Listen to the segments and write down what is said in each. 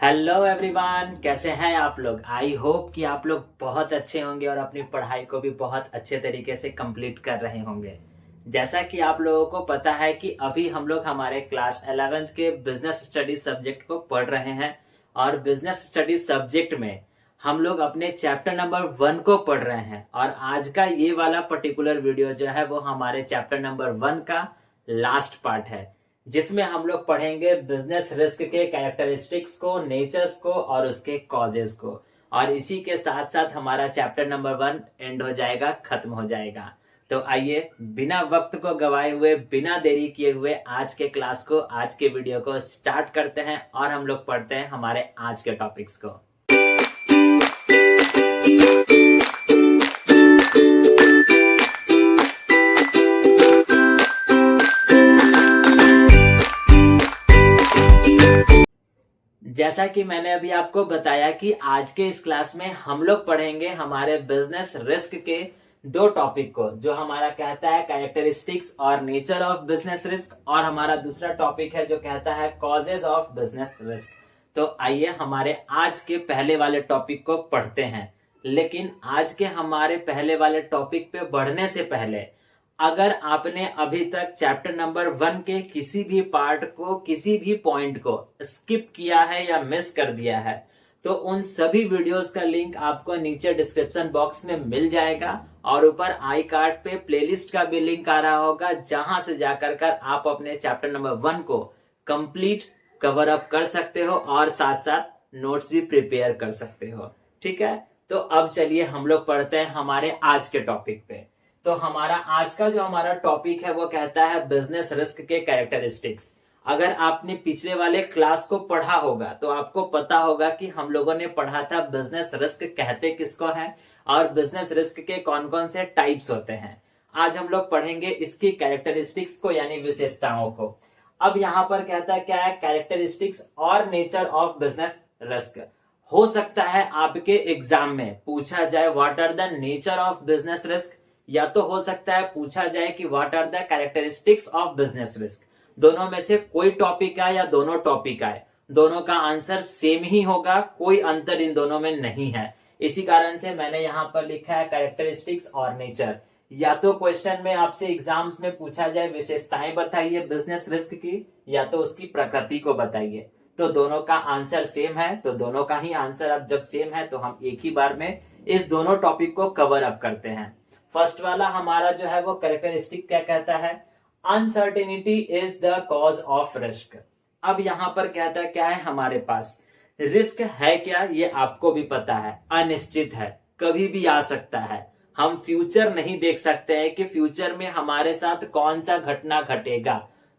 Hello everyone, कैसे हैं आप लोग। आई होप कि आप लोग बहुत अच्छे होंगे और अपनी पढ़ाई को भी बहुत अच्छे तरीके से कंप्लीट कर रहे होंगे। जैसा कि आप लोगों को पता है कि अभी हम लोग हमारे क्लास 11th के बिजनेस स्टडीज सब्जेक्ट को पढ़ रहे हैं और बिजनेस स्टडीज सब्जेक्ट में हम लोग अपने चैप्टर नंबर 1 को पढ़ रहे हैं। और आज का ये वाला पर्टिकुलर वीडियो जो है वो हमारे चैप्टर नंबर 1 का लास्ट पार्ट है, जिसमें हम लोग पढ़ेंगे बिजनेस रिस्क के कैरेक्टरिस्टिक्स को, नेचर्स को और उसके कॉजेस को। और इसी के साथ साथ हमारा चैप्टर नंबर 1 एंड हो जाएगा, खत्म हो जाएगा। तो आइए बिना वक्त को गवाए हुए, बिना देरी किए हुए आज के क्लास को, आज के वीडियो को स्टार्ट करते हैं और हम लोग पढ़ते हैं हमारे आज के टॉपिक्स को। जैसा कि मैंने अभी आपको बताया कि आज के इस क्लास में हम लोग पढ़ेंगे हमारे बिजनेस रिस्क के दो टॉपिक को, जो हमारा कहता है कैरेक्टरिस्टिक्स और नेचर ऑफ बिजनेस रिस्क, और हमारा दूसरा टॉपिक है जो कहता है कॉजेज ऑफ बिजनेस रिस्क। तो आइए हमारे आज के पहले वाले टॉपिक को पढ़ते हैं। लेकिन आज के हमारे पहले वाले टॉपिक पे बढ़ने से पहले, अगर आपने अभी तक चैप्टर नंबर 1 के किसी भी पार्ट को, किसी भी पॉइंट को स्किप किया है या मिस कर दिया है, तो उन सभी वीडियोस का लिंक आपको नीचे डिस्क्रिप्शन बॉक्स में मिल जाएगा और ऊपर आई कार्ड पे प्लेलिस्ट का भी लिंक आ रहा होगा, जहां से जाकर कर आप अपने चैप्टर नंबर 1 को कंप्लीट कवर अप कर सकते हो और साथ साथ नोट्स भी प्रिपेयर कर सकते हो। ठीक है, तो अब चलिए हम लोग पढ़ते हैं हमारे आज के टॉपिक पे। तो हमारा आज का जो हमारा टॉपिक है वो कहता है बिजनेस रिस्क के कैरेक्टरिस्टिक्स। अगर आपने पिछले वाले क्लास को पढ़ा होगा तो आपको पता होगा कि हम लोगों ने पढ़ा था बिजनेस रिस्क कहते किसको है और बिजनेस रिस्क के कौन कौन से टाइप्स होते हैं। आज हम लोग पढ़ेंगे इसकी कैरेक्टरिस्टिक्स को, यानी विशेषताओं को। अब यहाँ पर कहता है क्या है, कैरेक्टरिस्टिक्स और नेचर ऑफ बिजनेस रिस्क। हो सकता है आपके एग्जाम में पूछा जाए what are the nature of business risk, या तो हो सकता है पूछा जाए कि what are the characteristics of business risk. दोनों में से कोई टॉपिक आए या दोनों टॉपिक आए, दोनों का आंसर सेम ही होगा, कोई अंतर इन दोनों में नहीं है। इसी कारण से मैंने यहाँ पर लिखा है कैरेक्टरिस्टिक्स और नेचर। या तो क्वेश्चन में आपसे एग्जाम्स में पूछा जाए विशेषताएं बताइए बिजनेस रिस्क की, या तो उसकी प्रकृति को बताइए। तो दोनों का आंसर सेम है, तो दोनों का ही आंसर अब जब सेम है तो हम एक ही बार में इस दोनों टॉपिक को कवर अप करते हैं। फर्स्ट वाला हमारा जो है वो कैरेक्टरिस्टिक क्या कहता है, uncertainty is the cause of risk. अब यहां पर कहता है क्या है हमारे पास, रिस्क है क्या ये आपको भी पता है, अनिश्चित है, कभी भी आ सकता है। हम फ्यूचर नहीं देख सकते हैं कि फ्यूचर में हमारे साथ कौन सा घटना घटेगा।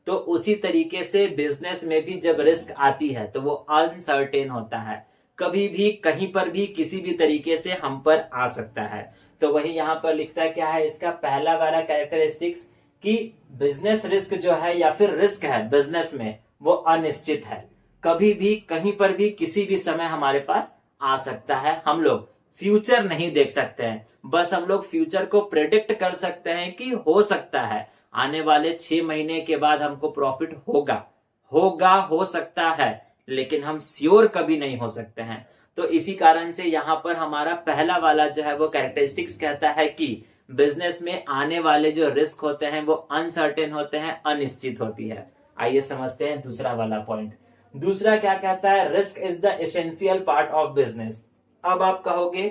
तो उसी तरीके से बिजनेस में भी जब रिस्क आती है तो वो अनसर्टेन होता है, कभी भी कहीं पर भी किसी भी तरीके से हम पर आ सकता है। तो वही यहाँ पर लिखता क्या है इसका पहला वाला कैरेक्टरिस्टिक्स, कि बिजनेस रिस्क जो है या फिर रिस्क है बिजनेस में वो अनिश्चित है, कभी भी कहीं पर भी किसी भी समय हमारे पास आ सकता है। हम लोग फ्यूचर नहीं देख सकते हैं, बस हम लोग फ्यूचर को प्रेडिक्ट कर सकते हैं कि हो सकता है आने वाले 6 महीने के बाद हमको प्रॉफिट होगा हो सकता है, लेकिन हम श्योर कभी नहीं हो सकते हैं। तो इसी कारण से यहाँ पर हमारा पहला वाला जो है वो कैरेक्टरिस्टिक्स कहता है कि बिजनेस में आने वाले जो रिस्क होते हैं वो अनसर्टेन होते हैं, अनिश्चित होती है। आइए समझते हैं दूसरा वाला पॉइंट। दूसरा क्या कहता है, risk is the essential part of business. अब आप कहोगे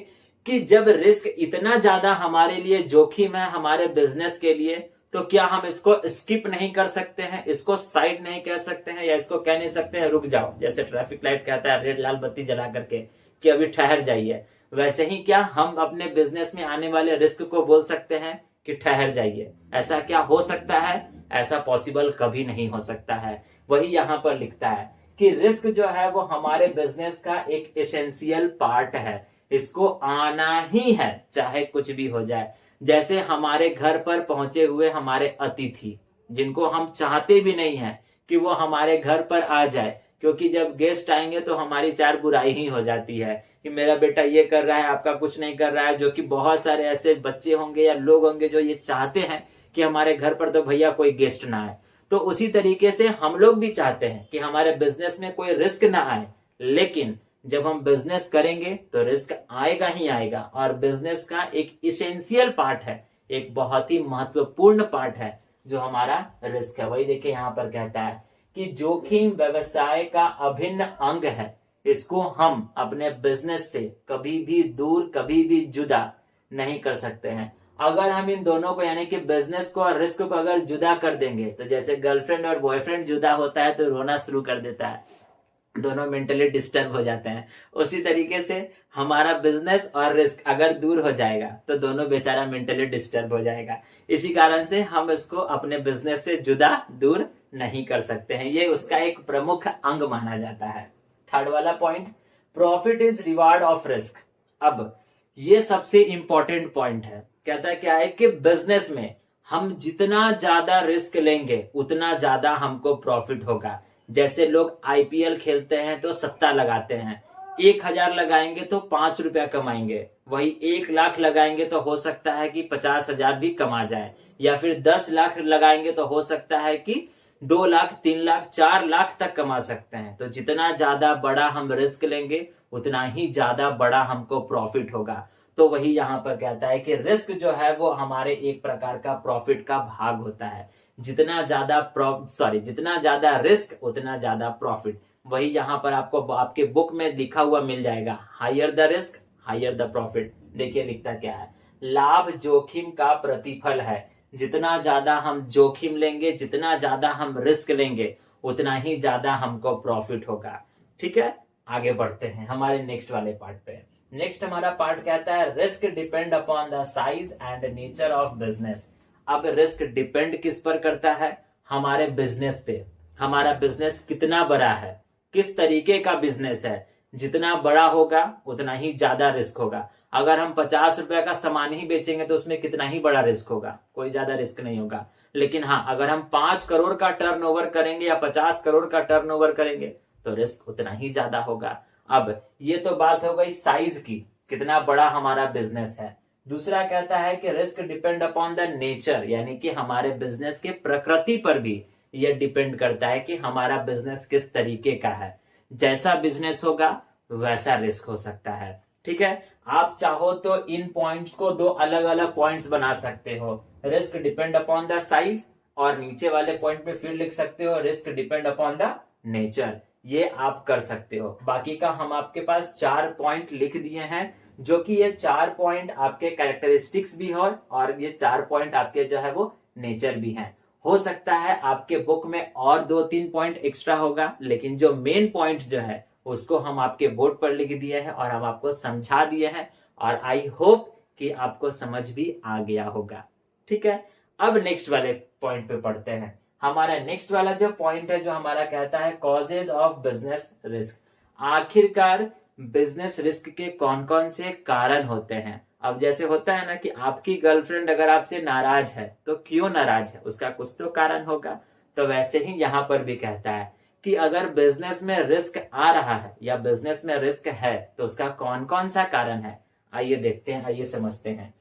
कि जब रिस्क इतना ज्यादा हमारे लिए जोखिम है हमारे बिजनेस के लिए, तो क्या हम इसको स्किप नहीं कर सकते हैं, इसको साइड नहीं कह सकते हैं, या इसको कह नहीं सकते हैं रुक जाओ, जैसे ट्रैफिक लाइट कहता है रेड लाल बत्ती जला करके कि अभी ठहर जाइए, वैसे ही क्या हम अपने बिजनेस में आने वाले रिस्क को बोल सकते हैं कि ठहर जाइए। ऐसा क्या हो सकता है? ऐसा पॉसिबल कभी नहीं हो सकता है। वही यहाँ पर लिखता है कि रिस्क जो है वो हमारे बिजनेस का एक एसेंशियल पार्ट है, इसको आना ही है चाहे कुछ भी हो जाए। जैसे हमारे घर पर पहुंचे हुए हमारे अतिथि, जिनको हम चाहते भी नहीं है कि वो हमारे घर पर आ जाए, क्योंकि जब गेस्ट आएंगे तो हमारी 4 बुराई ही हो जाती है कि मेरा बेटा ये कर रहा है, आपका कुछ नहीं कर रहा है। जो कि बहुत सारे ऐसे बच्चे होंगे या लोग होंगे जो ये चाहते हैं कि हमारे घर पर तो भैया कोई गेस्ट ना आए। तो उसी तरीके से हम लोग भी चाहते हैं कि हमारे बिजनेस में कोई रिस्क ना आए, लेकिन जब हम बिजनेस करेंगे तो रिस्क आएगा ही आएगा, और बिजनेस का एक इसेंशियल पार्ट है, एक बहुत ही महत्वपूर्ण पार्ट है जो हमारा रिस्क है। वही देखिए यहाँ पर कहता है कि जोखिम व्यवसाय का अभिन्न अंग है, इसको हम अपने बिजनेस से कभी भी दूर, कभी भी जुदा नहीं कर सकते हैं। अगर हम इन दोनों को यानी कि बिजनेस को और रिस्क को अगर जुदा कर देंगे, तो जैसे गर्लफ्रेंड और बॉयफ्रेंड जुदा होता है तो रोना शुरू कर देता है, दोनों मेंटली डिस्टर्ब हो जाते हैं, उसी तरीके से हमारा बिजनेस और रिस्क अगर दूर हो जाएगा तो दोनों बेचारा मेंटली डिस्टर्ब हो जाएगा। इसी कारण से हम इसको अपने बिजनेस से जुदा दूर नहीं कर सकते हैं, ये उसका एक प्रमुख अंग माना जाता है। थर्ड वाला point, profit is reward of risk. अब ये सबसे इंपॉर्टेंट पॉइंट है। कहता है क्या है कि बिजनेस में हम जितना ज्यादा रिस्क लेंगे उतना ज्यादा हमको प्रॉफिट होगा। जैसे लोग आईपीएल खेलते हैं तो सट्टा लगाते हैं, 1000 लगाएंगे तो 5 रुपया कमाएंगे, वही 1 लाख लगाएंगे तो हो सकता है कि 50,000 भी कमा जाए, या फिर 10 लाख लगाएंगे तो हो सकता है कि 2 लाख, 3 लाख, 4 लाख तक कमा सकते हैं। तो जितना ज्यादा बड़ा हम रिस्क लेंगे उतना ही ज्यादा बड़ा हमको प्रॉफिट होगा। तो वही यहाँ पर कहता है कि रिस्क जो है वो हमारे एक प्रकार का प्रॉफिट का भाग होता है। जितना ज्यादा रिस्क उतना ज्यादा प्रॉफिट। वही यहाँ पर आपको आपके बुक में लिखा हुआ मिल जाएगा, higher the risk higher the profit. देखिए लिखता क्या है, लाभ जोखिम का प्रतिफल है। जितना ज्यादा हम जोखिम लेंगे, जितना ज्यादा हम रिस्क लेंगे उतना ही ज्यादा हमको प्रॉफिट होगा। ठीक है, आगे बढ़ते हैं हमारे नेक्स्ट वाले पार्ट पे। नेक्स्ट हमारा पार्ट कहता है risk depend upon the size and nature of business. अब रिस्क डिपेंड किस पर करता है, हमारे बिजनेस पे। हमारा बिजनेस कितना बड़ा है, किस तरीके का बिजनेस है। जितना बड़ा होगा उतना ही ज्यादा रिस्क होगा। अगर हम 50 रुपए का सामान ही बेचेंगे तो उसमें कितना ही बड़ा रिस्क होगा, कोई ज्यादा रिस्क नहीं होगा। लेकिन हाँ, अगर हम 5 करोड़ का टर्नओवर करेंगे या 50 करोड़ का टर्नओवर करेंगे तो रिस्क उतना ही ज्यादा होगा। अब ये तो बात हो गई साइज की, कितना बड़ा हमारा बिजनेस है। दूसरा कहता है कि risk depend upon the nature, यानी कि हमारे बिजनेस के प्रकृति पर भी यह डिपेंड करता है कि हमारा बिजनेस किस तरीके का है। जैसा बिजनेस होगा वैसा रिस्क हो सकता है। ठीक है, आप चाहो तो इन पॉइंट्स को 2 अलग अलग पॉइंट्स बना सकते हो, risk depend upon the size, और नीचे वाले पॉइंट पे फिर लिख सकते हो risk depend upon the nature. ये आप कर सकते हो। बाकी का हम आपके पास 4 पॉइंट लिख दिए हैं, जो कि ये 4 पॉइंट आपके कैरेक्टरिस्टिक्स भी हो और ये 4 पॉइंट आपके जो है वो नेचर भी हैं। हो सकता है आपके बुक में और 2-3 पॉइंट एक्स्ट्रा होगा, लेकिन जो मेन पॉइंट जो है उसको हम आपके बोर्ड पर लिख दिए हैं और हम आपको समझा दिए हैं, और आई होप कि आपको समझ भी आ गया होगा। ठीक है, अब नेक्स्ट वाले पॉइंट पे पढ़ते हैं। हमारा नेक्स्ट वाला जो पॉइंट है जो हमारा कहता है कॉजेज ऑफ बिजनेस रिस्क। आखिरकार बिजनेस रिस्क के कौन कौन से कारण होते हैं। अब जैसे होता है ना कि आपकी गर्लफ्रेंड अगर आपसे नाराज है तो क्यों नाराज है, उसका कुछ तो कारण होगा। तो वैसे ही यहाँ पर भी कहता है कि अगर बिजनेस में रिस्क आ रहा है या बिजनेस में रिस्क है तो उसका कौन कौन सा कारण है। आइए देखते हैं, आइए समझते हैं।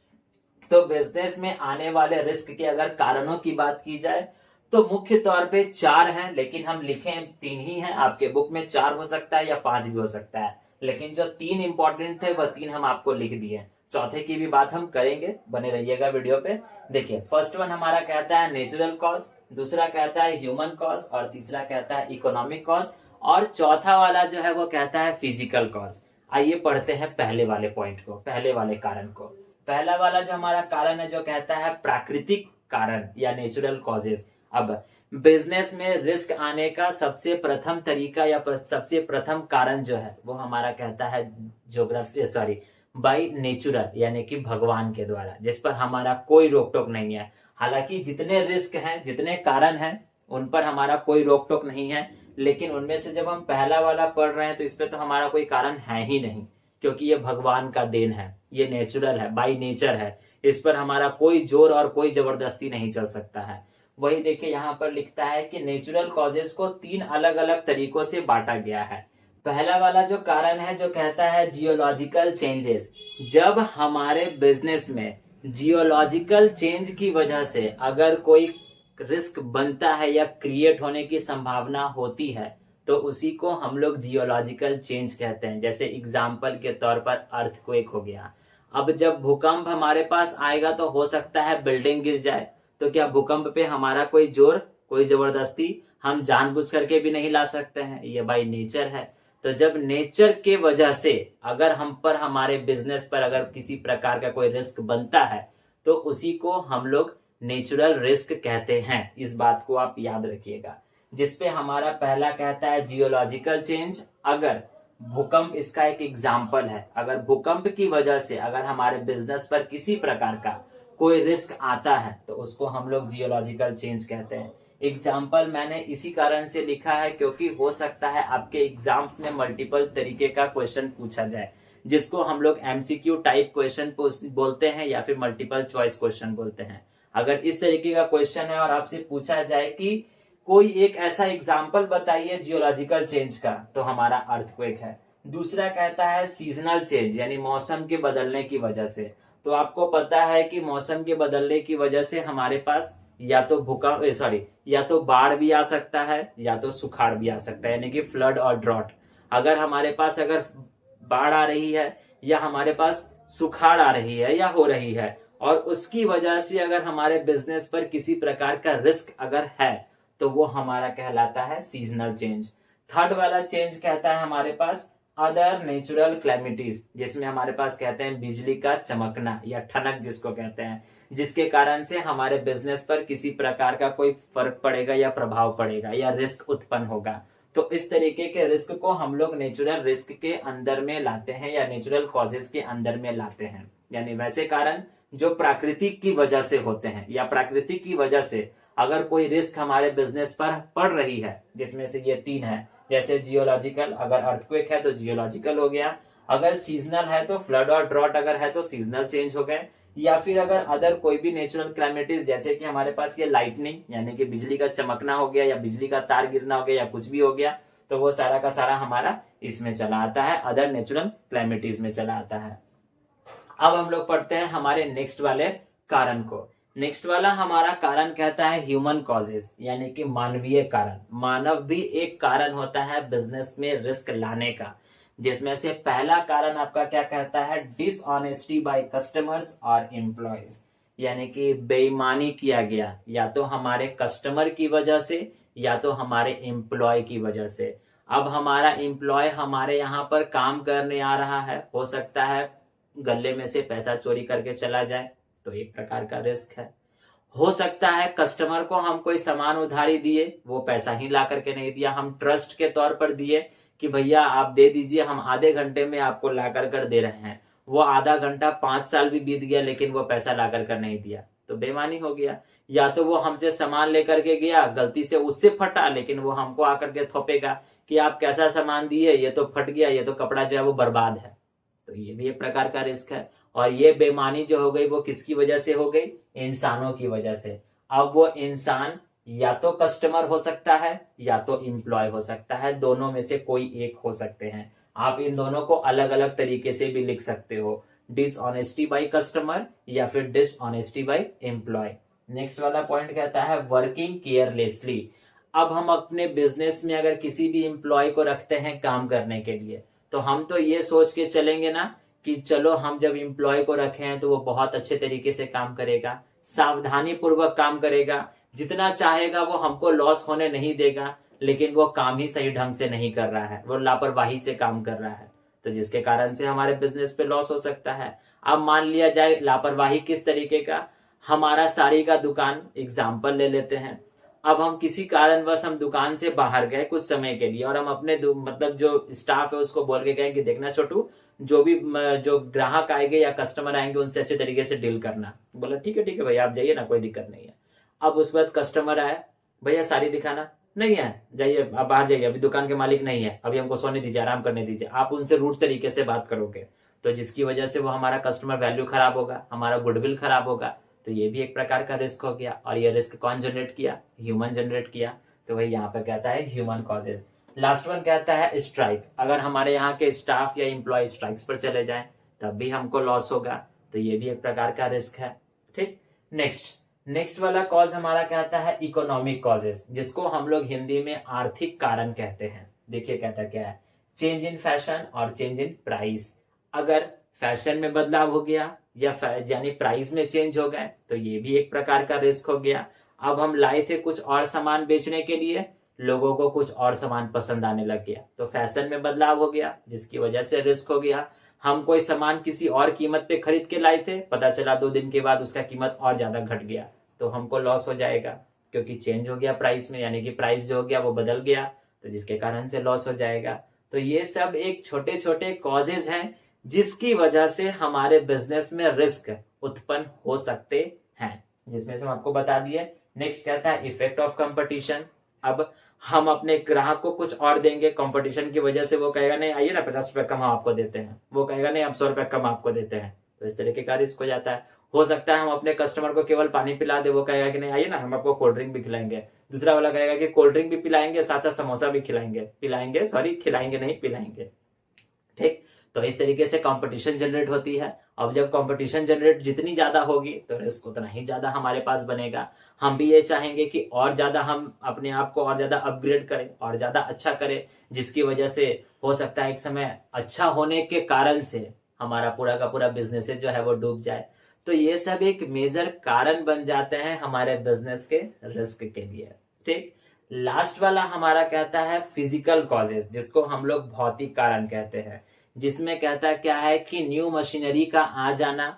तो बिजनेस में आने वाले रिस्क के अगर कारणों की बात की जाए तो मुख्य तौर पे 4 हैं, लेकिन हम लिखें 3 ही हैं। आपके बुक में 4 हो सकता है या 5 भी हो सकता है, लेकिन जो 3 इंपॉर्टेंट थे वह 3 हम आपको लिख दिए। चौथे की भी बात हम करेंगे, बने रहिएगा वीडियो पे। देखिए, फर्स्ट वन हमारा कहता है नेचुरल कॉज, दूसरा कहता है ह्यूमन कॉज, और तीसरा कहता है इकोनॉमिक कॉज, और चौथा वाला जो है वो कहता है फिजिकल कॉज। आइए पढ़ते हैं पहले वाले पॉइंट को, पहले वाले कारण को। पहला वाला जो हमारा कारण है जो कहता है प्राकृतिक कारण या नेचुरल कॉजेस। अब बिजनेस में रिस्क आने का सबसे प्रथम तरीका या सबसे प्रथम कारण जो है वो हमारा कहता है बाय नेचुरल, यानी कि भगवान के द्वारा, जिस पर हमारा कोई रोक टोक नहीं है। हालांकि जितने रिस्क हैं, जितने कारण हैं, उन पर हमारा कोई रोक टोक नहीं है, लेकिन उनमें से जब हम पहला वाला पढ़ रहे हैं तो इस पे तो हमारा कोई कारण है ही नहीं, क्योंकि ये भगवान का देन है, ये नेचुरल है, बाय नेचर है। इस पर हमारा कोई जोर और कोई जबरदस्ती नहीं चल सकता है। वही देखिए यहाँ पर लिखता है कि नेचुरल कॉजेस को 3 अलग अलग तरीकों से बांटा गया है। पहला वाला जो कारण है जो कहता है जियोलॉजिकल चेंजेस। जब हमारे बिजनेस में जियोलॉजिकल चेंज की वजह से अगर कोई रिस्क बनता है या क्रिएट होने की संभावना होती है तो उसी को हम लोग जियोलॉजिकल चेंज कहते हैं। जैसे एग्जाम्पल के तौर पर अर्थक्वेक हो गया। अब जब भूकंप हमारे पास आएगा तो हो सकता है बिल्डिंग गिर जाए, तो क्या भूकंप पे हमारा कोई जोर, कोई जबरदस्ती हम जानबूझ करके भी नहीं ला सकते हैं, ये बाई नेचर है। तो जब नेचर के वजह से अगर हम पर, हमारे बिजनेस पर अगर किसी प्रकार का कोई रिस्क बनता है तो उसी को हम लोग नेचुरल रिस्क कहते हैं। इस बात को आप याद रखिएगा। जिसपे हमारा पहला कहता है जियोलॉजिकल चेंज। अगर भूकंप इसका एक एग्जाम्पल है, अगर भूकंप की वजह से अगर हमारे बिजनेस पर किसी प्रकार का कोई रिस्क आता है तो उसको हम लोग जियोलॉजिकल चेंज कहते हैं। एग्जाम्पल मैंने इसी कारण से लिखा है क्योंकि हो सकता है आपके एग्जाम्स में मल्टीपल तरीके का क्वेश्चन पूछा जाए, जिसको हम लोग एमसीक्यू टाइप क्वेश्चन बोलते हैं या फिर मल्टीपल चॉइस क्वेश्चन बोलते हैं। अगर इस तरीके का क्वेश्चन है और आपसे पूछा जाए कि कोई एक ऐसा एग्जाम्पल बताइए जियोलॉजिकल चेंज का, तो हमारा अर्थक्वेक है। दूसरा कहता है सीजनल चेंज, यानी मौसम के बदलने की वजह से। तो आपको पता है कि मौसम के बदलने की वजह से हमारे पास या तो या तो बाढ़ भी आ सकता है या तो सुखाड़ भी आ सकता है, यानी कि फ्लड और ड्रॉट। अगर हमारे पास अगर बाढ़ आ रही है या हमारे पास सुखाड़ आ रही है या हो रही है और उसकी वजह से अगर हमारे बिजनेस पर किसी प्रकार का रिस्क अगर है तो वो हमारा कहलाता है सीजनल चेंज। थर्ड वाला चेंज कहता है हमारे पास अदर नेचुरल क्लैमिटीज, जिसमें हमारे पास कहते हैं बिजली का चमकना या ठनक जिसको कहते हैं, जिसके कारण से हमारे बिजनेस पर किसी प्रकार का कोई फर्क पड़ेगा या प्रभाव पड़ेगा या रिस्क उत्पन्न होगा। तो इस तरीके के रिस्क को हम लोग नेचुरल रिस्क के अंदर में लाते हैं या नेचुरल कॉजेज के अंदर में लाते हैं, यानी वैसे कारण जो प्राकृतिक की वजह से होते हैं या प्राकृतिक की वजह से अगर कोई रिस्क हमारे बिजनेस पर पड़ रही है, जिसमें से ये तीन है। जैसे जियोलॉजिकल, अगर अर्थक्वेक है तो जियोलॉजिकल हो गया, अगर सीजनल है तो फ्लड और ड्रॉट अगर है तो सीजनल चेंज हो गए, या फिर अगर अदर कोई भी नेचुरल क्लाइमेटीज जैसे कि हमारे पास ये लाइटनिंग यानी कि बिजली का चमकना हो गया या बिजली का तार गिरना हो गया या कुछ भी हो गया, तो वो सारा का सारा हमारा इसमें चला आता है, अदर नेचुरल क्लाइमेटीज में चला आता है। अब हम लोग पढ़ते हैं हमारे नेक्स्ट वाले कारण को। नेक्स्ट वाला हमारा कारण कहता है ह्यूमन कॉजेज, यानी कि मानवीय कारण। मानव भी एक कारण होता है बिजनेस में रिस्क लाने का, जिसमें से पहला कारण आपका क्या कहता है डिसऑनेस्टी बाय कस्टमर्स और एम्प्लॉयज, यानी कि बेईमानी किया गया या तो हमारे कस्टमर की वजह से या तो हमारे एम्प्लॉय की वजह से। अब हमारा एम्प्लॉय हमारे यहाँ पर काम करने आ रहा है, हो सकता है गले में से पैसा चोरी करके चला जाए, तो एक प्रकार का रिस्क है। हो सकता है कस्टमर को हम कोई सामान उधारी दिए, वो पैसा ही ला करके नहीं दिया, हम ट्रस्ट के तौर पर दिए कि भैया आप दे दीजिए, हम आधे घंटे में आपको ला कर दे रहे हैं, वो आधा घंटा 5 साल भी बीत गया लेकिन वो पैसा ला कर नहीं दिया, तो बेईमानी हो गया। या तो वो हमसे सामान लेकर के गया, गलती से उससे फटा, लेकिन वो हमको आकर के थोपेगा कि आप कैसा सामान दिए, ये तो फट गया, ये तो कपड़ा जो है वो बर्बाद है, तो ये भी एक प्रकार का रिस्क है। और ये बेईमानी जो हो गई वो किसकी वजह से हो गई, इंसानों की वजह से। अब वो इंसान या तो कस्टमर हो सकता है या तो एम्प्लॉय हो सकता है, दोनों में से कोई एक हो सकते हैं। आप इन दोनों को अलग अलग तरीके से भी लिख सकते हो, डिसऑनेस्टी बाय कस्टमर या फिर डिसऑनेस्टी बाय एम्प्लॉय। नेक्स्ट वाला पॉइंट कहता है वर्किंग केयरलेसली। अब हम अपने बिजनेस में अगर किसी भी एम्प्लॉय को रखते हैं काम करने के लिए, तो हम तो ये सोच के चलेंगे ना कि चलो हम जब एम्प्लॉय को रखे हैं तो वो बहुत अच्छे तरीके से काम करेगा, सावधानी पूर्वक काम करेगा, जितना चाहेगा वो हमको लॉस होने नहीं देगा, लेकिन वो काम ही सही ढंग से नहीं कर रहा है, वो लापरवाही से काम कर रहा है, तो जिसके कारण से हमारे बिजनेस पे लॉस हो सकता है। अब मान लिया जाए लापरवाही किस तरीके का, हमारा साड़ी का दुकान एग्जाम्पल ले लेते हैं। अब हम किसी कारणवश हम दुकान से बाहर गए कुछ समय के लिए और हम अपने मतलब जो स्टाफ है उसको बोल के गए कि देखना छोटू, जो ग्राहक आएंगे या कस्टमर आएंगे उनसे अच्छे तरीके से डील करना। बोला ठीक है भैया आप जाइए ना, कोई दिक्कत नहीं है। अब उस वक्त कस्टमर आया, भैया साड़ी दिखाना, नहीं है जाइए आप बाहर जाइए, अभी दुकान के मालिक नहीं है, अभी हमको सोने दीजिए, आराम करने दीजिए। आप उनसे रूड तरीके से बात करोगे तो जिसकी वजह से वो हमारा कस्टमर वैल्यू खराब होगा, हमारा गुडविल खराब होगा, तो ये भी एक प्रकार का रिस्क हो गया। और ये रिस्क कौन जनरेट किया, ह्यूमन जनरेट किया, तो वही यहाँ पर कहता है ह्यूमन कॉजेज। लास्ट वन कहता है स्ट्राइक। अगर हमारे यहाँ के स्टाफ या एम्प्लॉय स्ट्राइक्स पर चले जाएं तब भी हमको लॉस होगा, तो ये भी एक प्रकार का रिस्क है। ठीक, नेक्स्ट वाला कॉज हमारा कहता है इकोनॉमिक कॉजेज, जिसको हम लोग हिंदी में आर्थिक कारण कहते हैं। देखिए कहता क्या है, चेंज इन फैशन और चेंज इन प्राइस। अगर फैशन में बदलाव हो गया या यानी प्राइस में चेंज हो गए तो ये भी एक प्रकार का रिस्क हो गया। अब हम लाए थे कुछ और सामान बेचने के लिए, लोगों को कुछ और सामान पसंद आने लग गया, तो फैशन में बदलाव हो गया जिसकी वजह से रिस्क हो गया। हम कोई सामान किसी और कीमत पे खरीद के लाए थे, पता चला 2 दिन के बाद उसका कीमत और ज्यादा घट गया, तो हमको लॉस हो जाएगा, क्योंकि चेंज हो गया प्राइस में, यानी कि प्राइस जो हो गया वो बदल गया, तो जिसके कारण से लॉस हो जाएगा। तो ये सब एक छोटे छोटे कॉजेज हैं जिसकी वजह से हमारे बिजनेस में रिस्क उत्पन्न हो सकते हैं, जिसमें से हम आपको बता दिए। नेक्स्ट कहता है इफेक्ट ऑफ कंपटीशन। अब हम अपने ग्राहक को कुछ और देंगे, कंपटीशन की वजह से वो कहेगा नहीं आइए ना 50 रुपए कम हम आपको देते हैं, वो कहेगा नहीं आप 100 रुपए कम आपको देते हैं, तो इस तरीके का रिस्क हो जाता है। हो सकता है हम अपने कस्टमर को केवल पानी पिला दे, वो कहेगा कि नहीं आइए ना हम आपको कोल्ड ड्रिंक भी खिलाएंगे, दूसरा वाला कहेगा कि कोल्ड ड्रिंक भी पिलाएंगे साथ साथ समोसा भी खिलाएंगे नहीं पिलाएंगे। ठीक, तो इस तरीके से कंपटीशन जनरेट होती है। अब जब कंपटीशन जनरेट जितनी ज्यादा होगी तो रिस्क उतना ही ज्यादा हमारे पास बनेगा। हम भी ये चाहेंगे कि और ज्यादा हम अपने आप को और ज्यादा अपग्रेड करें और ज्यादा अच्छा करें, जिसकी वजह से हो सकता है एक समय अच्छा होने के कारण से हमारा पूरा का पूरा बिजनेस जो है वो डूब जाए। तो ये सब एक मेजर कारण बन जाते हैं हमारे बिजनेस के रिस्क के लिए। ठीक, लास्ट वाला हमारा कहता है फिजिकल कॉजेज, जिसको हम लोग भौतिक कारण कहते हैं, जिसमें कहता क्या है कि न्यू मशीनरी का आ जाना।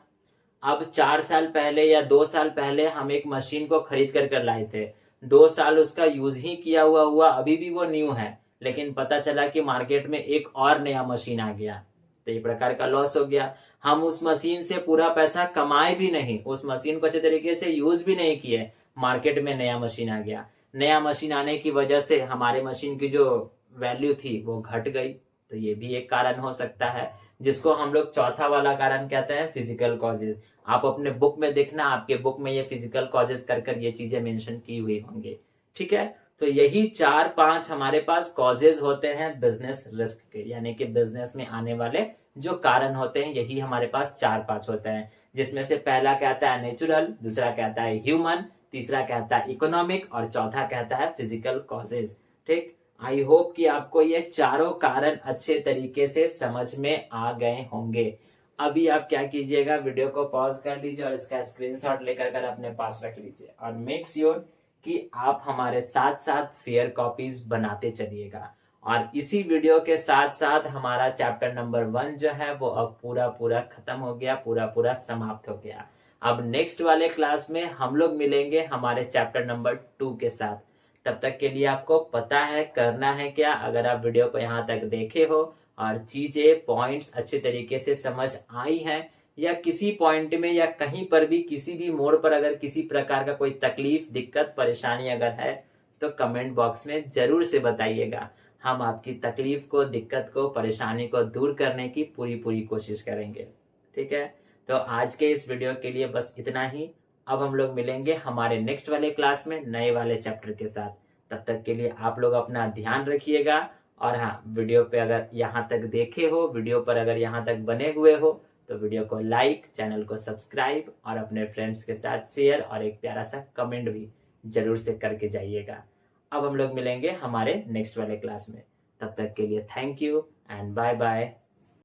अब 4 साल पहले या 2 साल पहले हम एक मशीन को खरीद कर लाए थे, 2 साल उसका यूज ही किया हुआ अभी भी वो न्यू है, लेकिन पता चला कि मार्केट में एक और नया मशीन आ गया, तो एक प्रकार का लॉस हो गया। हम उस मशीन से पूरा पैसा कमाए भी नहीं, उस मशीन को अच्छे तरीके से यूज भी नहीं किए, मार्केट में नया मशीन आ गया। नया मशीन आने की वजह से हमारे मशीन की जो वैल्यू थी वो घट गई, तो ये भी एक कारण हो सकता है, जिसको हम लोग चौथा वाला कारण कहते हैं फिजिकल कॉजेज। आप अपने बुक में देखना, आपके बुक में ये फिजिकल कॉजेज कर ये चीजें मेंशन की हुई होंगी। ठीक है, तो यही 4-5 हमारे पास कॉजेज होते हैं बिजनेस रिस्क के, यानी कि बिजनेस में आने वाले जो कारण होते हैं यही हमारे पास 4-5 होते हैं, जिसमें से पहला कहता है नेचुरल, दूसरा कहता है ह्यूमन, तीसरा कहता है इकोनॉमिक और चौथा कहता है फिजिकल कॉजेज। ठीक, आई होप कि आपको ये चारों कारण अच्छे तरीके से समझ में आ गए होंगे। अभी आप क्या कीजिएगा, वीडियो को पॉज कर लीजिए और इसका स्क्रीनशॉट लेकर कर अपने पास रख लीजिए और मेक श्योर कि आप हमारे साथ साथ फेयर कॉपीज बनाते चलिएगा। और इसी वीडियो के साथ साथ हमारा चैप्टर नंबर 1 जो है वो अब पूरा खत्म हो गया, पूरा समाप्त हो गया। अब नेक्स्ट वाले क्लास में हम लोग मिलेंगे हमारे चैप्टर नंबर 2 के साथ। तब तक के लिए आपको पता है करना है क्या, अगर आप वीडियो को यहाँ तक देखे हो और चीजें पॉइंट्स अच्छे तरीके से समझ आई हैं, या किसी पॉइंट में या कहीं पर भी किसी भी मोड़ पर अगर किसी प्रकार का कोई तकलीफ, दिक्कत, परेशानी अगर है तो कमेंट बॉक्स में जरूर से बताइएगा। हम आपकी तकलीफ को, दिक्कत को, परेशानी को दूर करने की पूरी कोशिश करेंगे। ठीक है, तो आज के इस वीडियो के लिए बस इतना ही। अब हम लोग मिलेंगे हमारे नेक्स्ट वाले क्लास में नए वाले चैप्टर के साथ। तब तक के लिए आप लोग अपना ध्यान रखिएगा। और हाँ, वीडियो पे अगर यहाँ तक देखे हो, वीडियो पर अगर यहाँ तक बने हुए हो तो वीडियो को लाइक, चैनल को सब्सक्राइब और अपने फ्रेंड्स के साथ शेयर और एक प्यारा सा कमेंट भी जरूर से करके जाइएगा। अब हम लोग मिलेंगे हमारे नेक्स्ट वाले क्लास में। तब तक के लिए thank you and bye bye.